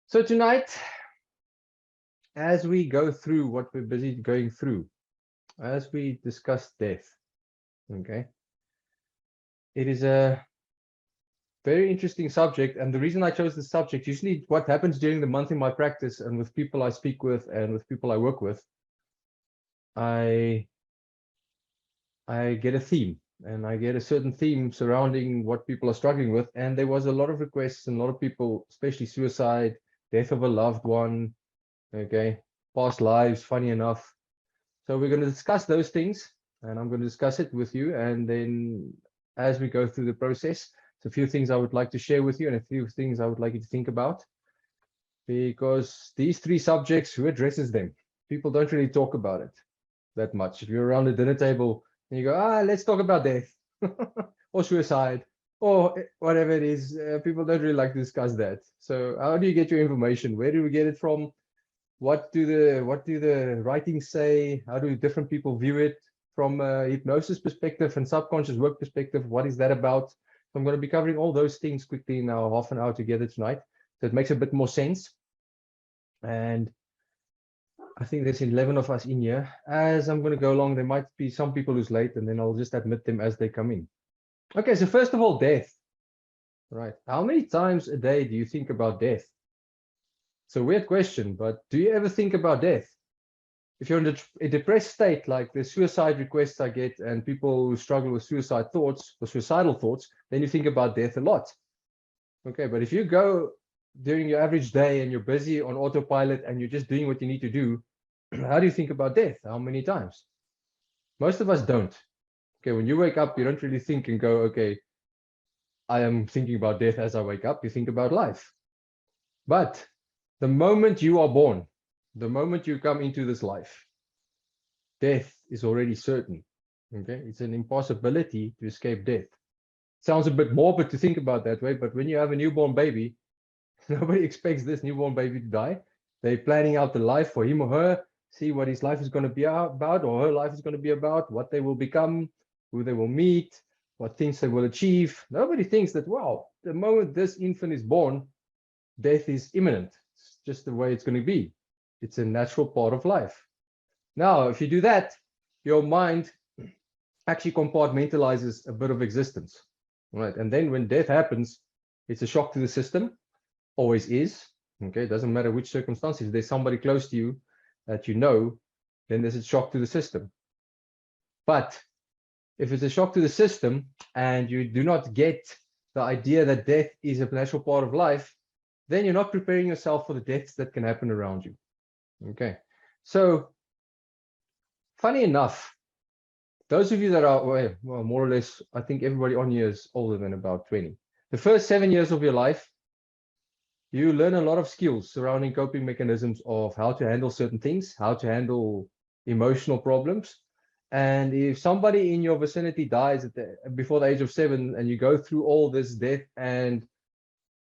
So tonight, as we go through what we're busy going through, as we discuss death, okay, it is a very interesting subject. And the reason I chose this subject, usually what happens during the month in my practice and with people I speak with and with people I work with, I get a theme, and I get a certain theme surrounding what people are struggling with. And there was a lot of requests and a lot of people, especially suicide, death of a loved one, okay, past lives, funny enough. So we're going to discuss those things, and I'm going to discuss it with you. And then as we go through the process, there's a few things I would like to share with you and a few things I would like you to think about, because these three subjects, who addresses them? People don't really talk about it that much. If you're around a dinner table and you go, let's talk about death or suicide or whatever it is, people don't really like to discuss that. So how do you get your information? Where do we get it from? What do the writings say? How do different people view it from a hypnosis perspective and subconscious work perspective? What is that about? So I'm going to be covering all those things quickly in our half an hour together tonight, so it makes a bit more sense. And I think there's 11 of us in here. As I'm going to go along, there might be some people who's late, and then I'll just admit them as they come in. Okay, so first of all, death. Right. How many times a day do you think about death? It's a weird question, but do you ever think about death? If you're in a depressed state, like the suicide requests I get and people who struggle with suicide thoughts or suicidal thoughts, then you think about death a lot. Okay, but if you go during your average day and you're busy on autopilot and you're just doing what you need to do, how do you think about death? How many times? Most of us don't. Okay, when you wake up, you don't really think and go, okay, I am thinking about death as I wake up. You think about life. But the moment you are born, the moment you come into this life, death is already certain. Okay, it's an impossibility to escape death. Sounds a bit morbid to think about that way, but when you have a newborn baby, nobody expects this newborn baby to die. They're planning out the life for him or her, see what his life is going to be about, or her life is going to be about, what they will become, who they will meet, what things they will achieve. Nobody thinks that, wow, the moment this infant is born, death is imminent. It's just the way it's going to be. It's a natural part of life. Now, if you do that, your mind actually compartmentalizes a bit of existence, right? And then when death happens, it's a shock to the system, always is. Okay, it doesn't matter which circumstances. If there's somebody close to you that you know, then there's a shock to the system. But if it's a shock to the system and you do not get the idea that death is a natural part of life, then you're not preparing yourself for the deaths that can happen around you. Okay, so funny enough, those of you that are, well, more or less, I think everybody on here is older than about 20. The first 7 years of your life, you learn a lot of skills surrounding coping mechanisms of how to handle certain things, how to handle emotional problems. And if somebody in your vicinity dies before the age of 7, and you go through all this death and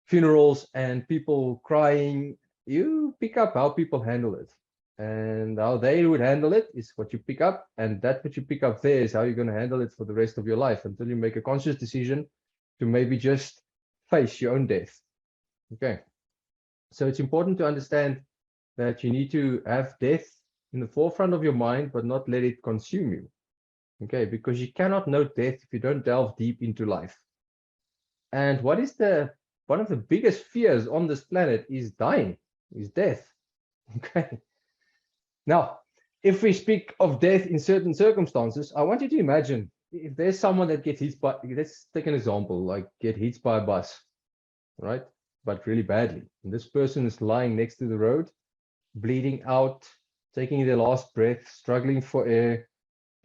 funerals and people crying, you pick up how people handle it. And how they would handle it is what you pick up. And that what you pick up there is how you're going to handle it for the rest of your life, until you make a conscious decision to maybe just face your own death. Okay. So it's important to understand that you need to have death in the forefront of your mind, but not let it consume you. Okay, because you cannot know death if you don't delve deep into life. And what is one of the biggest fears on this planet is dying, is death. Okay. Now, if we speak of death in certain circumstances, I want you to imagine if there's someone that gets hit by, let's take an example, like get hit by a bus, right? But really badly. And this person is lying next to the road, bleeding out, taking their last breath, struggling for air,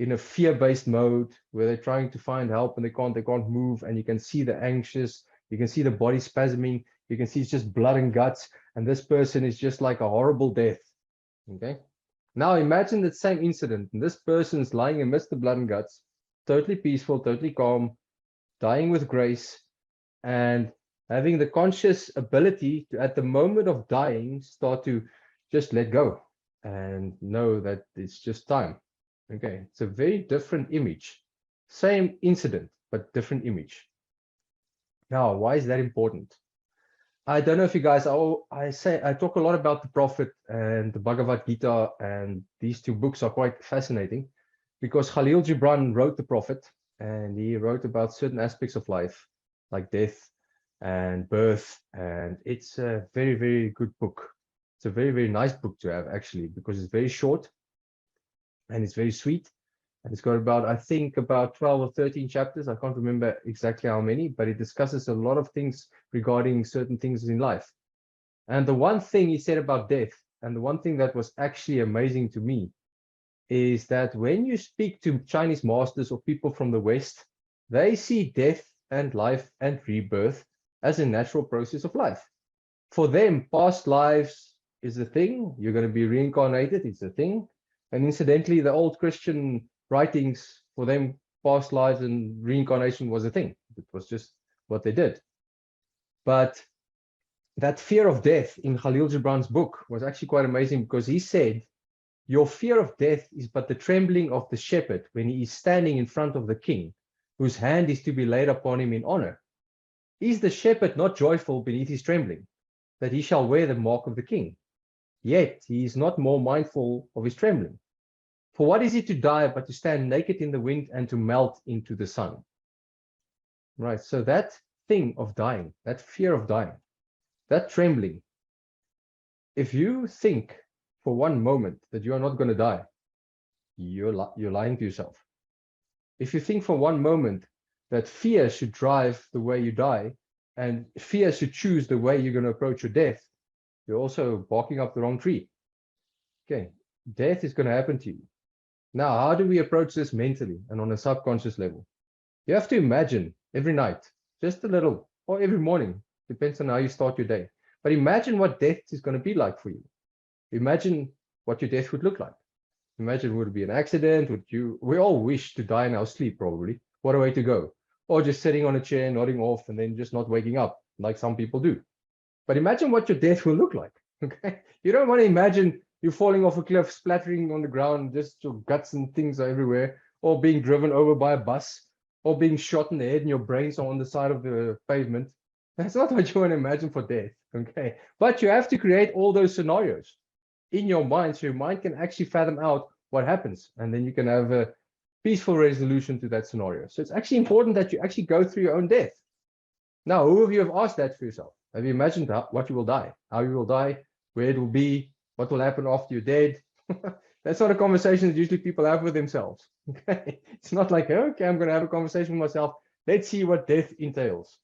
in a fear-based mode where they're trying to find help and they can't move, and you can see the anxious, you can see the body spasming, you can see it's just blood and guts, and this person is just like a horrible death. Okay. Now imagine that same incident, and this person is lying amidst the blood and guts, totally peaceful, totally calm, dying with grace, and having the conscious ability to, at the moment of dying, start to just let go and know that it's just time. Okay, it's a very different image. Same incident, but different image. Now, why is that important? I don't know if you guys, I talk a lot about the Prophet and the Bhagavad Gita, and these two books are quite fascinating because Khalil Gibran wrote the Prophet, and he wrote about certain aspects of life, like death and birth, and it's a very, very good book. It's a very, very nice book to have actually, because it's very short and it's very sweet. And it's got about, I think, about 12 or 13 chapters. I can't remember exactly how many, but it discusses a lot of things regarding certain things in life. And the one thing he said about death, and the one thing that was actually amazing to me, is that when you speak to Chinese masters or people from the West, they see death and life and rebirth as a natural process of life. For them, past lives is a thing. You're going to be reincarnated. It's a thing. And incidentally, the old Christian writings, for them, past lives and reincarnation was a thing. It was just what they did. But that fear of death in Khalil Gibran's book was actually quite amazing, because he said, your fear of death is but the trembling of the shepherd when he is standing in front of the king, whose hand is to be laid upon him in honor. Is the shepherd not joyful beneath his trembling, that he shall wear the mark of the king? Yet he is not more mindful of his trembling. For what is it to die but to stand naked in the wind and to melt into the sun? Right, so that thing of dying, that fear of dying, that trembling, if you think for one moment that you are not going to die, you're lying to yourself. If you think for one moment that fear should drive the way you die, and fear should choose the way you're going to approach your death, you're also barking up the wrong tree. Okay, death is going to happen to you. Now, how do we approach this mentally and on a subconscious level? You have to imagine every night, just a little, or every morning, depends on how you start your day. But imagine what death is going to be like for you. Imagine what your death would look like. Imagine, would it be an accident? We all wish to die in our sleep, probably. What a way to go. Or just sitting on a chair, nodding off, and then just not waking up, like some people do. But imagine what your death will look like. Okay. You don't want to imagine you falling off a cliff, splattering on the ground, just your guts and things are everywhere, or being driven over by a bus, or being shot in the head and your brains are on the side of the pavement. That's not what you want to imagine for death. Okay. But you have to create all those scenarios in your mind, so your mind can actually fathom out what happens, and then you can have a peaceful resolution to that scenario. So it's actually important that you actually go through your own death. Now, who of you have asked that for yourself? Have you imagined what you will die, how you will die, where it will be, what will happen after you're dead? That's not a conversation that usually people have with themselves. Okay, it's not like, okay, I'm going to have a conversation with myself. Let's see what death entails.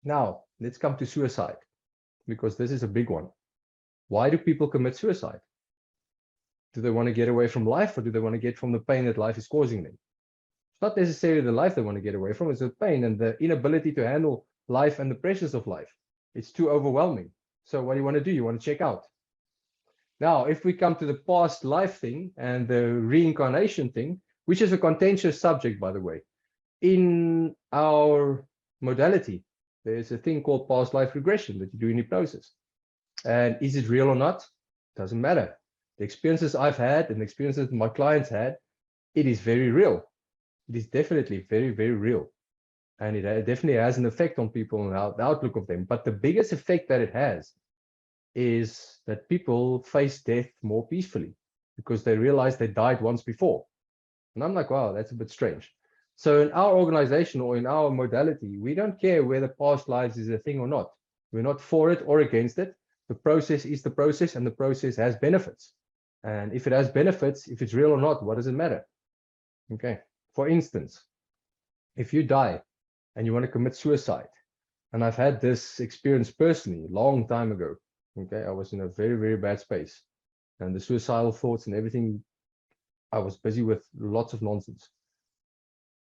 Now, let's come to suicide, because this is a big one. Why do people commit suicide? Do they want to get away from life, or do they want to get from the pain that life is causing them? It's not necessarily the life they want to get away from, it's the pain and the inability to handle life and the pressures of life. It's too overwhelming. So what do you want to do? You want to check out. Now, if we come to the past life thing and the reincarnation thing, which is a contentious subject, by the way, in our modality, there's a thing called past life regression that you do in hypnosis. And is it real or not? Doesn't matter. The experiences I've had and the experiences my clients had, it is very real. It is definitely very, very real. And it definitely has an effect on people and the outlook of them. But the biggest effect that it has is that people face death more peacefully, because they realize they died once before. And I'm like, wow, that's a bit strange. So in our organization or in our modality, we don't care whether past lives is a thing or not. We're not for it or against it. The process is the process, and the process has benefits. And if it has benefits, if it's real or not, what does it matter? Okay. For instance, if you die and you want to commit suicide, and I've had this experience personally a long time ago. Okay, I was in a very, very bad space, and the suicidal thoughts and everything, I was busy with lots of nonsense.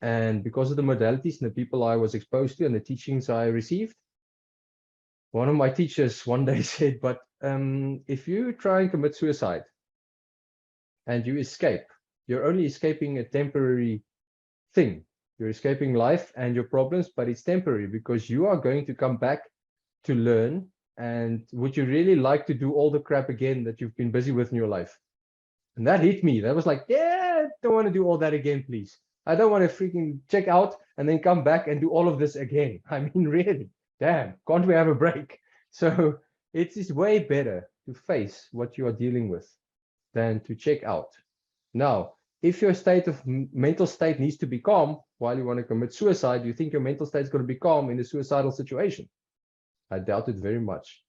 And because of the modalities and the people I was exposed to and the teachings I received, one of my teachers one day said, but if you try and commit suicide and you escape, you're only escaping a temporary thing. You're escaping life and your problems, but it's temporary, because you are going to come back to learn. And would you really like to do all the crap again that you've been busy with in your life? And that hit me. That was like, yeah, I don't want to do all that again, please. I don't want to freaking check out and then come back and do all of this again. I mean, really, damn, can't we have a break? So it is way better to face what you are dealing with than to check out. Now, if your state of mental state needs to be calm while you want to commit suicide, you think your mental state is going to be calm in a suicidal situation? I doubt it very much.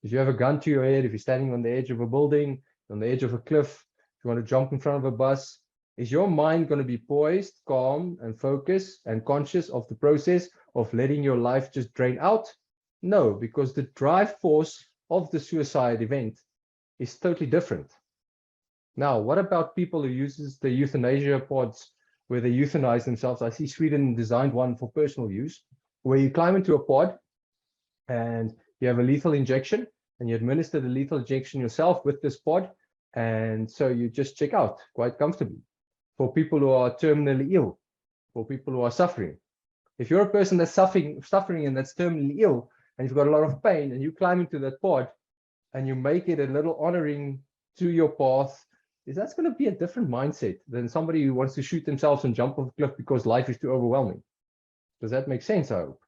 If you have a gun to your head, if you're standing on the edge of a building, on the edge of a cliff, if you want to jump in front of a bus, is your mind going to be poised, calm, and focused and conscious of the process of letting your life just drain out? No, because the drive force of the suicide event is totally different. Now, what about people who uses the euthanasia pods where they euthanize themselves? I see Sweden designed one for personal use, where you climb into a pod and you have a lethal injection and you administer the lethal injection yourself with this pod. And so you just check out quite comfortably. For people who are terminally ill, for people who are suffering. If you're a person that's suffering and that's terminally ill, and you've got a lot of pain, and you climb into that pod and you make it a little honoring to your path, that's going to be a different mindset than somebody who wants to shoot themselves and jump off a cliff because life is too overwhelming. Does that make sense? I hope.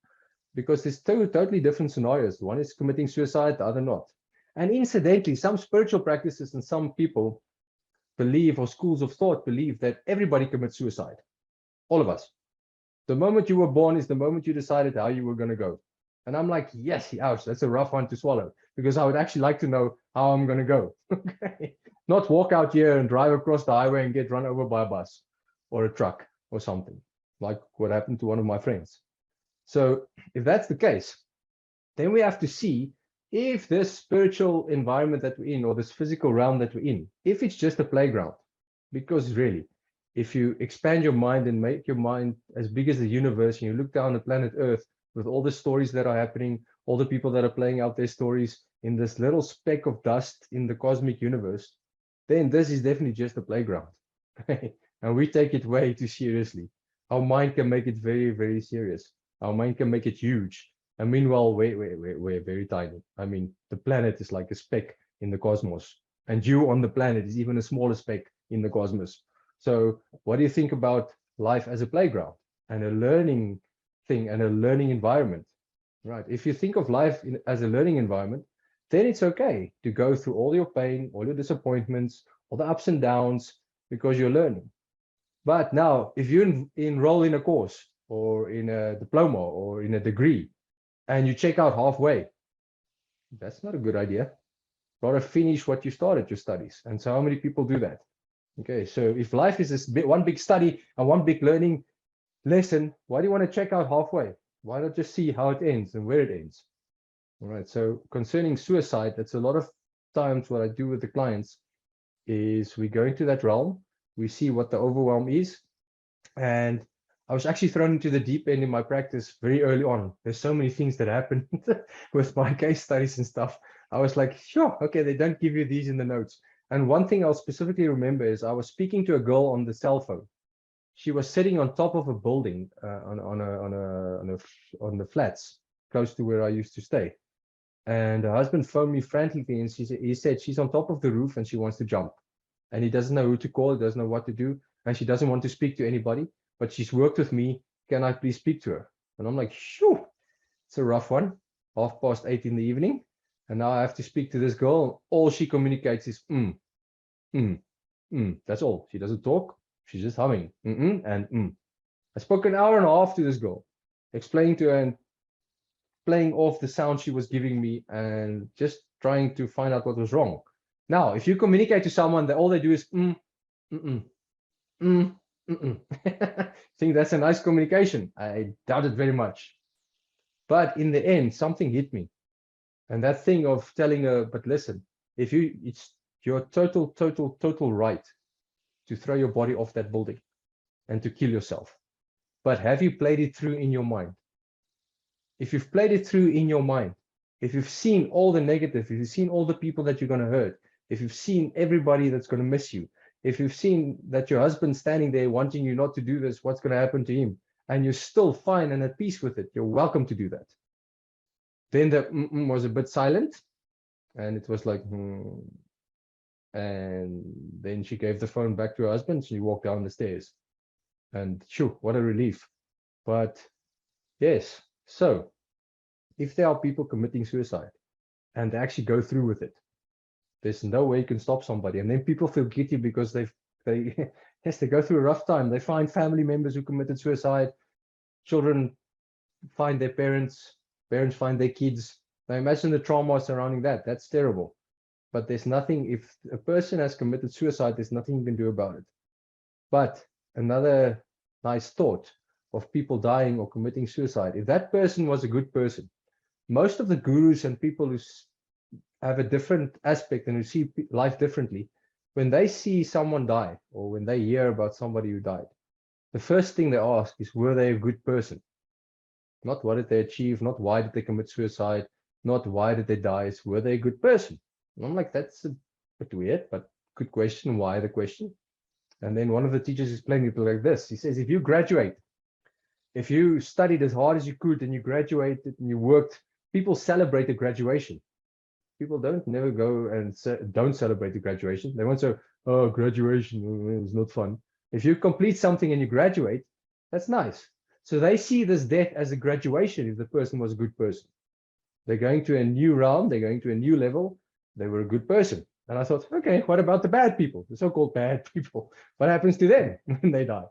Because there's two totally different scenarios. One is committing suicide, the other not. And incidentally, some spiritual practices and some people believe, or schools of thought believe, that everybody commits suicide. All of us. The moment you were born is the moment you decided how you were going to go. And I'm like, yes, ouch, that's a rough one to swallow, because I would actually like to know how I'm going to go. Okay, not walk out here and drive across the highway and get run over by a bus or a truck or something, like what happened to one of my friends. So if that's the case, then we have to see if this spiritual environment that we're in, or this physical realm that we're in, if it's just a playground. Because really, if you expand your mind and make your mind as big as the universe, and you look down at planet Earth with all the stories that are happening, all the people that are playing out their stories in this little speck of dust in the cosmic universe, then this is definitely just a playground. And we take it way too seriously. Our mind can make it very, very serious. Our mind can make it huge. And meanwhile, we're very tiny. I mean, the planet is like a speck in the cosmos. And you on the planet is even a smaller speck in the cosmos. So what do you think about life as a playground and a learning thing and a learning environment? Right. If you think of life as a learning environment, then it's okay to go through all your pain, all your disappointments, all the ups and downs, because you're learning. But now, if you enroll in a course or in a diploma or in a degree, and you check out halfway, that's not a good idea. Rather finish what you started your studies. And so how many people do that? Okay, so if life is this one big study and one big learning lesson, why do you want to check out halfway? Why not just see how it ends and where it ends? All right, so concerning suicide, that's a lot of times what I do with the clients is we go into that realm, we see what the overwhelm is. And I was actually thrown into the deep end in my practice very early on. There's so many things that happened with my case studies and stuff. I was like, sure, okay, they don't give you these in the notes. And one thing I'll specifically remember is I was speaking to a girl on the cell phone. She was sitting on top of a building on the flats close to where I used to stay. And her husband phoned me frantically, and he said she's on top of the roof and she wants to jump. And he doesn't know who to call, doesn't know what to do, and she doesn't want to speak to anybody, but she's worked with me. Can I please speak to her? And I'm like, sure. It's a rough one. 8:30 in the evening. And now I have to speak to this girl. All she communicates is That's all. She doesn't talk. She's just humming. I spoke an hour and a half to this girl, explaining to her and playing off the sound she was giving me and just trying to find out what was wrong. Now, if you communicate to someone that all they do is think that's a nice communication? I doubt it very much. But in the end, something hit me. And that thing of telling her, but listen, it's your total right to throw your body off that building and to kill yourself. But have you played it through in your mind? If you've played it through in your mind, if you've seen all the negative, if you've seen all the people that you're going to hurt, if you've seen everybody that's going to miss you, if you've seen that your husband's standing there wanting you not to do this, what's going to happen to him, and you're still fine and at peace with it, you're welcome to do that. Then the was a bit silent, and it was like, and then she gave the phone back to her husband. She walked down the stairs, and shoo, what a relief. But yes, so if there are people committing suicide and they actually go through with it, there's no way you can stop somebody. And then people feel guilty because they yes, they go through a rough time. They find family members who committed suicide. Children find their parents. Parents find their kids. Now imagine the trauma surrounding that. That's terrible. But there's nothing, if a person has committed suicide, there's nothing you can do about it. But another nice thought of people dying or committing suicide, if that person was a good person, most of the gurus and people who have a different aspect and who see life differently, when they see someone die or when they hear about somebody who died, the first thing they ask is, were they a good person? Not what did they achieve, not why did they commit suicide, not why did they die, it's were they a good person? And I'm like, that's a bit weird, but good question. Why the question? And then one of the teachers explained it like this. He says, if you graduate, if you studied as hard as you could and you graduated and you worked, people celebrate the graduation. People don't never go and don't celebrate the graduation. They won't say, oh, graduation, it was not fun. If you complete something and you graduate, that's nice. So they see this death as a graduation if the person was a good person. They're going to a new realm, they're going to a new level, they were a good person. And I thought, okay, what about the bad people, the so-called bad people? What happens to them when they die?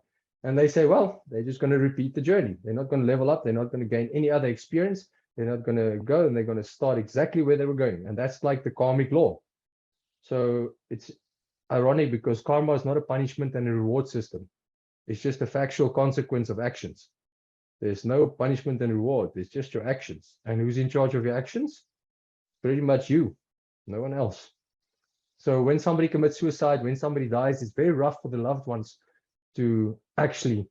And they say, well, they're just going to repeat the journey. They're not going to level up. They're not going to gain any other experience. They're not going to go, and they're going to start exactly where they were going. And that's like the karmic law. So it's ironic because karma is not a punishment and a reward system. It's just a factual consequence of actions. There's no punishment and reward. It's just your actions. And who's in charge of your actions? Pretty much you, no one else. So when somebody commits suicide, when somebody dies, it's very rough for the loved ones to actually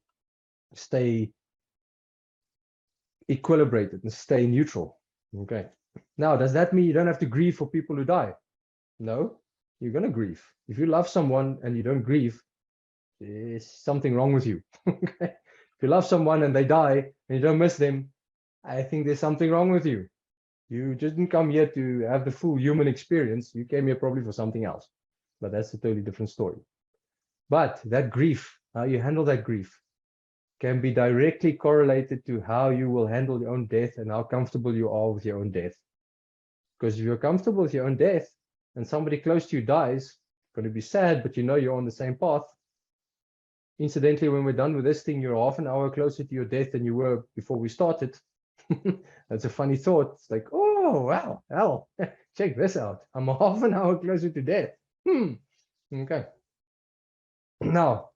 stay equilibrated and stay neutral. Okay. Now, does that mean you don't have to grieve for people who die? No, you're going to grieve. If you love someone and you don't grieve, there's something wrong with you. Okay. If you love someone and they die and you don't miss them, I think there's something wrong with you. You didn't come here to have the full human experience. You came here probably for something else. But that's a totally different story. But that grief, how you handle that grief, can be directly correlated to how you will handle your own death and how comfortable you are with your own death. Because if you're comfortable with your own death and somebody close to you dies, it's going to be sad, but you know you're on the same path. Incidentally, when we're done with this thing, you're half an hour closer to your death than you were before we started. That's a funny thought. It's like, oh, wow, hell, check this out. I'm half an hour closer to death. Okay. Now,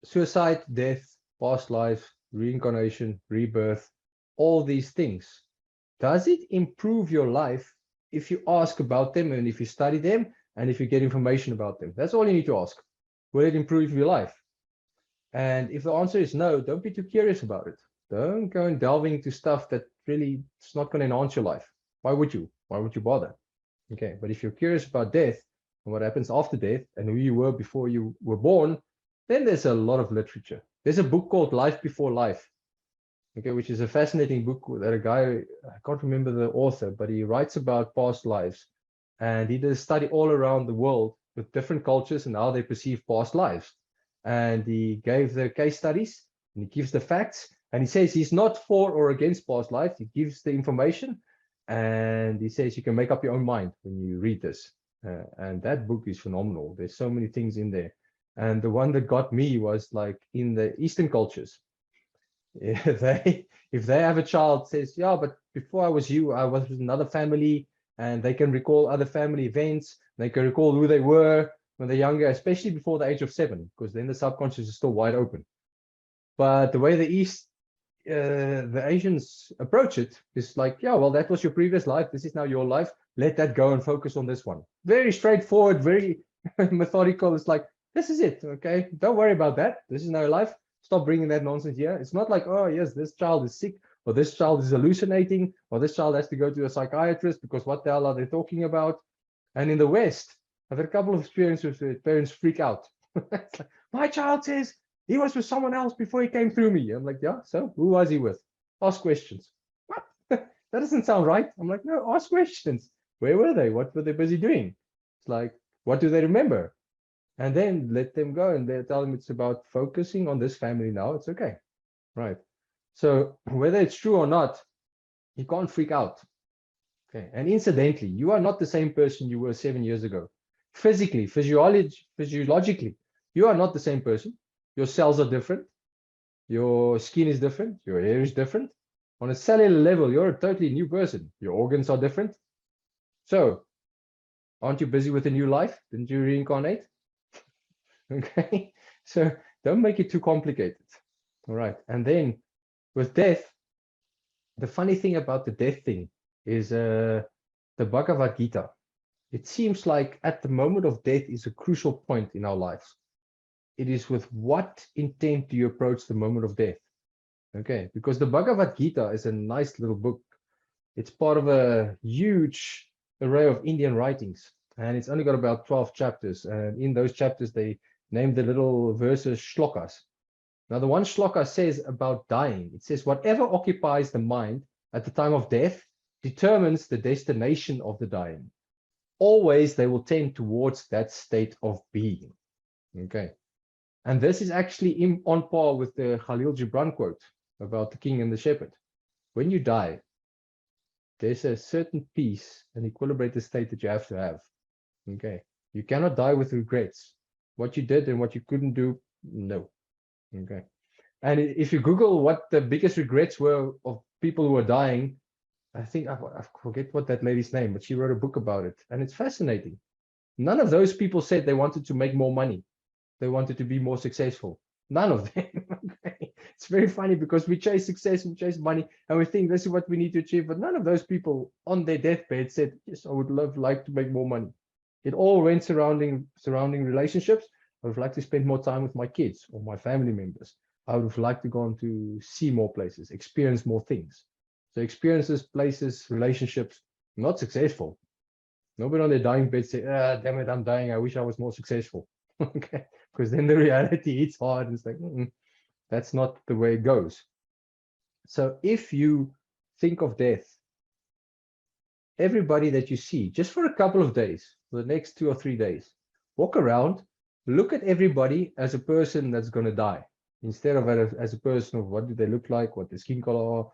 suicide, death, past life, reincarnation, rebirth, all these things. Does it improve your life if you ask about them and if you study them and if you get information about them? That's all you need to ask. Will it improve your life? And if the answer is no, don't be too curious about it. Don't go and delving into stuff that really is not going to enhance your life. Why would you? Why would you bother? Okay, but if you're curious about death and what happens after death and who you were before you were born, then there's a lot of literature. There's a book called Life Before Life, okay, which is a fascinating book that a guy, I can't remember the author, but he writes about past lives. And he did a study all around the world with different cultures and how they perceive past lives. And he gave the case studies and he gives the facts. And he says he's not for or against past life. He gives the information and he says you can make up your own mind when you read this. And that book is phenomenal. There's so many things in there. And the one that got me was like in the Eastern cultures. If they have a child says, yeah, but before I was you, I was with another family, and they can recall other family events. They can recall who they were when they're younger, especially before the age of 7, because then the subconscious is still wide open. But the way the Asians approach it is like, yeah, well, that was your previous life. This is now your life. Let that go and focus on this one. Very straightforward, very methodical. It's like, this is it. Okay. Don't worry about that. This is now your life. Stop bringing that nonsense here. It's not like, oh, yes, this child is sick, or this child is hallucinating, or this child has to go to a psychiatrist because what the hell are they talking about? And in the West, I've had a couple of experiences where parents freak out. Like, my child says he was with someone else before he came through me. I'm like, yeah, so who was he with? Ask questions. What? That doesn't sound right. I'm like, no, ask questions. Where were they? What were they busy doing? It's like, what do they remember? And then let them go, and they tell them it's about focusing on this family now. It's okay, right? So whether it's true or not, You can't freak out. Okay. And incidentally, you are not the same person you were 7 years ago. Physically, physiologically, you are not the same person. Your cells are different. Your skin is different. Your hair is different. On a cellular level, you're a totally new person. Your organs are different. So, aren't you busy with a new life? Didn't you reincarnate? Okay. So, don't make it too complicated. All right. And then with death, the funny thing about the death thing is the Bhagavad Gita. It seems like at the moment of death is a crucial point in our lives. It is with what intent do you approach the moment of death? Okay, because the Bhagavad Gita is a nice little book. It's part of a huge array of Indian writings, and it's only got about 12 chapters. And in those chapters, they named the little verses shlokas. Now, the one shloka says about dying, it says, whatever occupies the mind at the time of death determines the destination of the dying. Always they will tend towards that state of being. Okay. And this is actually on par with the Khalil Gibran quote about the king and the shepherd. When you die, there's a certain peace and equilibrated state that you have to have. Okay. You cannot die with regrets. What you did and what you couldn't do, no. Okay. And if you Google what the biggest regrets were of people who are dying, I think I forget what that lady's name, but she wrote a book about it. And it's fascinating. None of those people said they wanted to make more money. They wanted to be more successful. None of them. Okay. It's very funny because we chase success, we chase money, and we think this is what we need to achieve. But none of those people on their deathbed said, yes, I would like to make more money. It all went surrounding relationships. I would like to spend more time with my kids or my family members. I would like to go on to see more places, experience more things. So experiences, places, relationships, not successful. Nobody on their dying bed say, damn it, I'm dying. I wish I was more successful. Okay. Because then the reality hits hard and it's like, that's not the way it goes. So if you think of death, everybody that you see, just for a couple of days, for the next 2 or 3 days, walk around, look at everybody as a person that's going to die, instead of as a person of what do they look like, what their skin color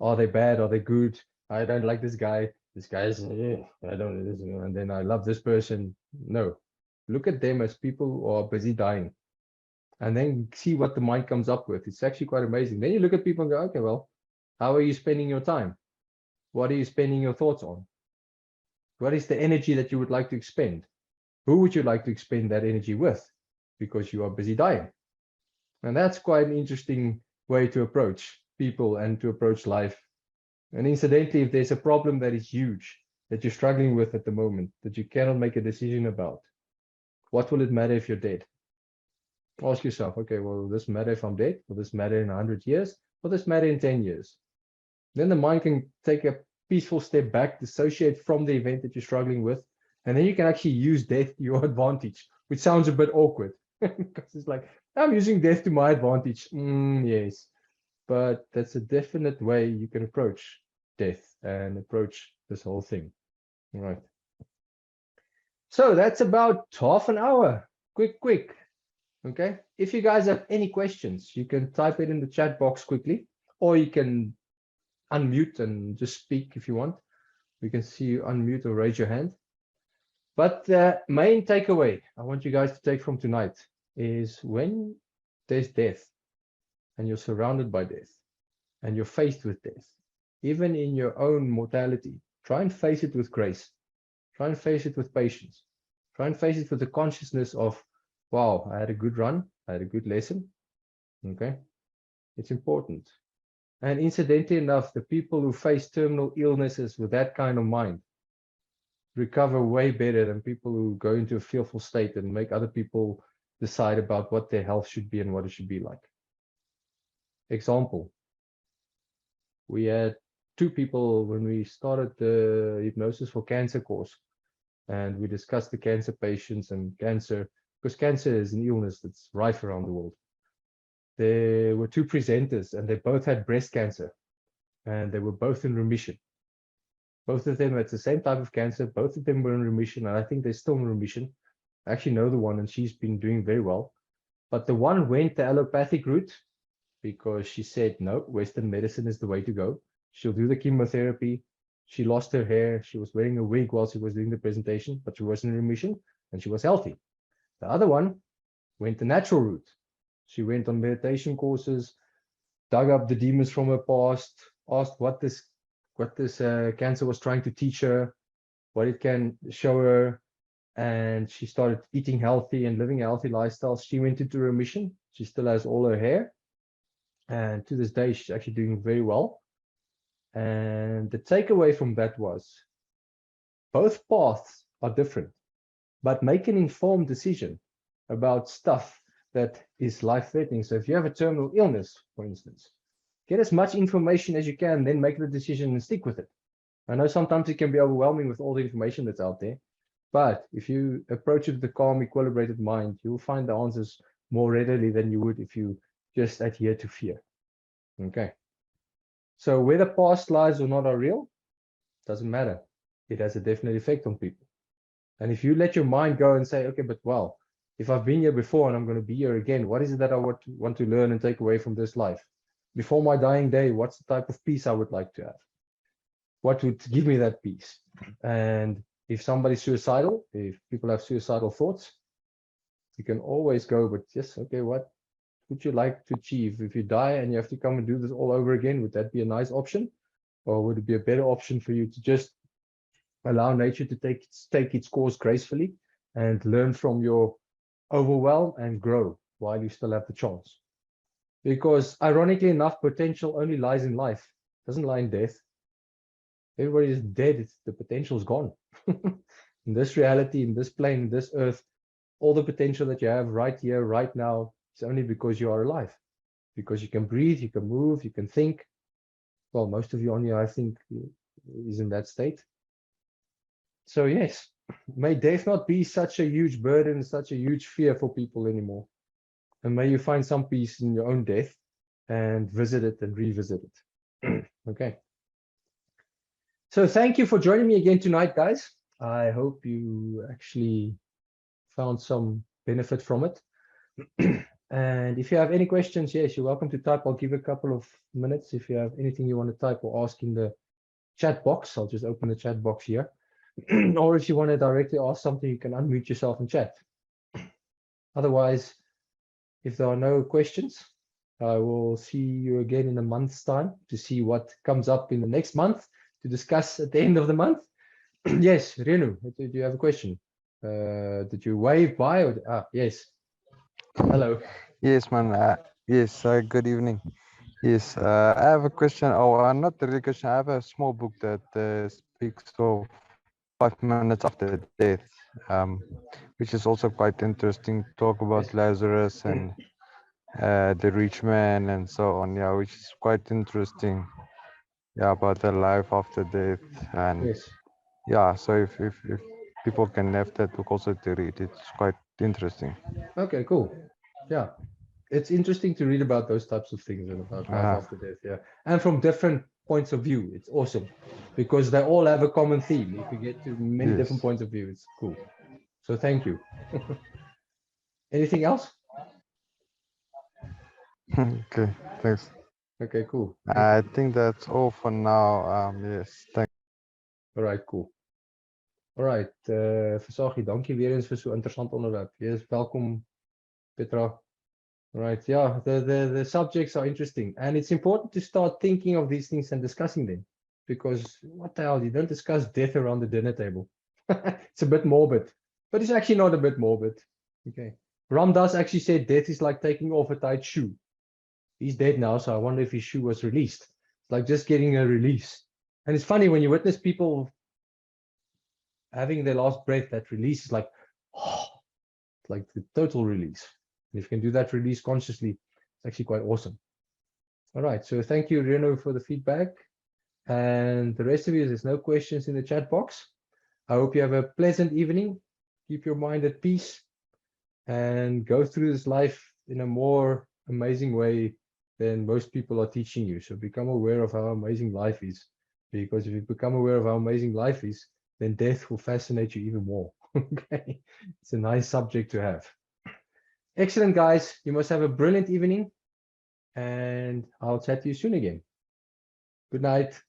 are they bad, are they good, I don't like this guy, I don't, and then I love this person. No, look at them as people who are busy dying, and then see what the mind comes up with. It's actually quite amazing. Then you look at people and go, okay, well, how are you spending your time? What are you spending your thoughts on? What is the energy that you would like to expend? Who would you like to expend that energy with? Because you are busy dying. And that's quite an interesting way to approach people and to approach life. And incidentally, if there's a problem that is huge, that you're struggling with at the moment, that you cannot make a decision about, what will it matter if you're dead? Ask yourself, okay, well, will this matter if I'm dead? Will this matter in 100 years? Will this matter in 10 years? Then the mind can take a peaceful step back, dissociate from the event that you're struggling with, and then you can actually use death to your advantage, which sounds a bit awkward because it's like, I'm using death to my advantage. Yes, but that's a definite way you can approach death and approach this whole thing. All right. So that's about half an hour. Quick. Okay. If you guys have any questions, you can type it in the chat box quickly, or you can unmute and just speak if you want. We can see you unmute or raise your hand. But the main takeaway I want you guys to take from tonight is when there's death and you're surrounded by death and you're faced with death, even in your own mortality, try and face it with grace. Try and face it with patience. Try and face it with the consciousness of, wow, I had a good run. I had a good lesson. Okay. It's important. And incidentally enough, the people who face terminal illnesses with that kind of mind recover way better than people who go into a fearful state and make other people decide about what their health should be and what it should be like. Example, we had 2 people when we started the hypnosis for cancer course, and we discussed the cancer patients and cancer, because cancer is an illness that's rife around the world. There were 2 presenters and they both had breast cancer and they were both in remission. Both of them had the same type of cancer. Both of them were in remission, and I think they're still in remission. I actually know the one, and she's been doing very well. But the one went the allopathic route because she said, no, Western medicine is the way to go. She'll do the chemotherapy. She lost her hair. She was wearing a wig while she was doing the presentation, but she was in remission and she was healthy. The other one went the natural route. She went on meditation courses, dug up the demons from her past, asked what this cancer was trying to teach her, what it can show her, and she started eating healthy and living a healthy lifestyle. She went into remission. She still has all her hair, and to this day, she's actually doing very well. And the takeaway from that was both paths are different, but make an informed decision about stuff that is life-threatening. So if you have a terminal illness, for instance, get as much information as you can, then make the decision and stick with it. I know sometimes it can be overwhelming with all the information that's out there, but if you approach it with a calm, equilibrated mind, you'll find the answers more readily than you would if you just adhere to fear. Okay. So whether past lives or not are real, doesn't matter. It has a definite effect on people. And if you let your mind go and say, okay, but well, if I've been here before and I'm going to be here again, what is it that I want to learn and take away from this life? Before my dying day, what's the type of peace I would like to have? What would give me that peace? And if somebody's suicidal, if people have suicidal thoughts, you can always go, but yes, okay, what would you like to achieve? If you die and you have to come and do this all over again, would that be a nice option? Or would it be a better option for you to just allow nature to take its course gracefully and learn from your overwhelm and grow while you still have the chance? Because ironically enough, potential only lies in life, it doesn't lie in death. Everybody is dead, the potential is gone. In this reality, in this plane, in this earth, all the potential that you have right here, right now, is only because you are alive. Because you can breathe, you can move, you can think. Well, most of you on here, I think, is in that state. So yes, may death not be such a huge burden, such a huge fear for people anymore. And may you find some peace in your own death and visit it and revisit it. Okay. So thank you for joining me again tonight, guys. I hope you actually found some benefit from it. And if you have any questions, yes, you're welcome to type. I'll give a couple of minutes. If you have anything you want to type or ask in the chat box, I'll just open the chat box here. Or if you want to directly ask something, you can unmute yourself and chat. Otherwise, if there are no questions, I will see you again in a month's time to see what comes up in the next month to discuss at the end of the month. Yes, Renu, do you have a question? Did you wave by? Or, yes. Hello. Yes, man. Yes, good evening. Yes, I have a question. Oh, not really a question. I have a small book that speaks of 5 minutes after death, which is also quite interesting. Talk about Yes. Lazarus and the rich man and so on. Yeah, which is quite interesting. Yeah, about the life after death. And Yes. yeah, so if people can have that book also to read, it's quite interesting. Okay, cool. Yeah. It's interesting to read about those types of things and about life after death. Yeah. And from different points of view. It's awesome because they all have a common theme. If you get to many different Yes. points of view, it's cool. So thank you. Anything else? Okay, thanks. Okay, cool. I think that's all for now. Yes, thank All right, cool. All right, Versaghi, dankie weer eens vir so 'n interessant onderwerp. Yes, welkom Petra. All right, yeah, the subjects are interesting and it's important to start thinking of these things and discussing them because what the hell, you don't discuss death around the dinner table. It's a bit morbid, but it's actually not a bit morbid. Okay. Ram Dass actually said death is like taking off a tight shoe. He's dead now, so I wonder if his shoe was released. It's like just getting a release. And it's funny when you witness people having their last breath, that release is like, oh, it's like the total release. And if you can do that release consciously, it's actually quite awesome. All right, so thank you, Reno, for the feedback. And the rest of you, there's no questions in the chat box. I hope you have a pleasant evening. Keep your mind at peace and go through this life in a more amazing way than most people are teaching you. So become aware of how amazing life is. Because if you become aware of how amazing life is, then death will fascinate you even more. Okay, it's a nice subject to have. Excellent, guys. You must have a brilliant evening, and I'll chat to you soon again. Good night.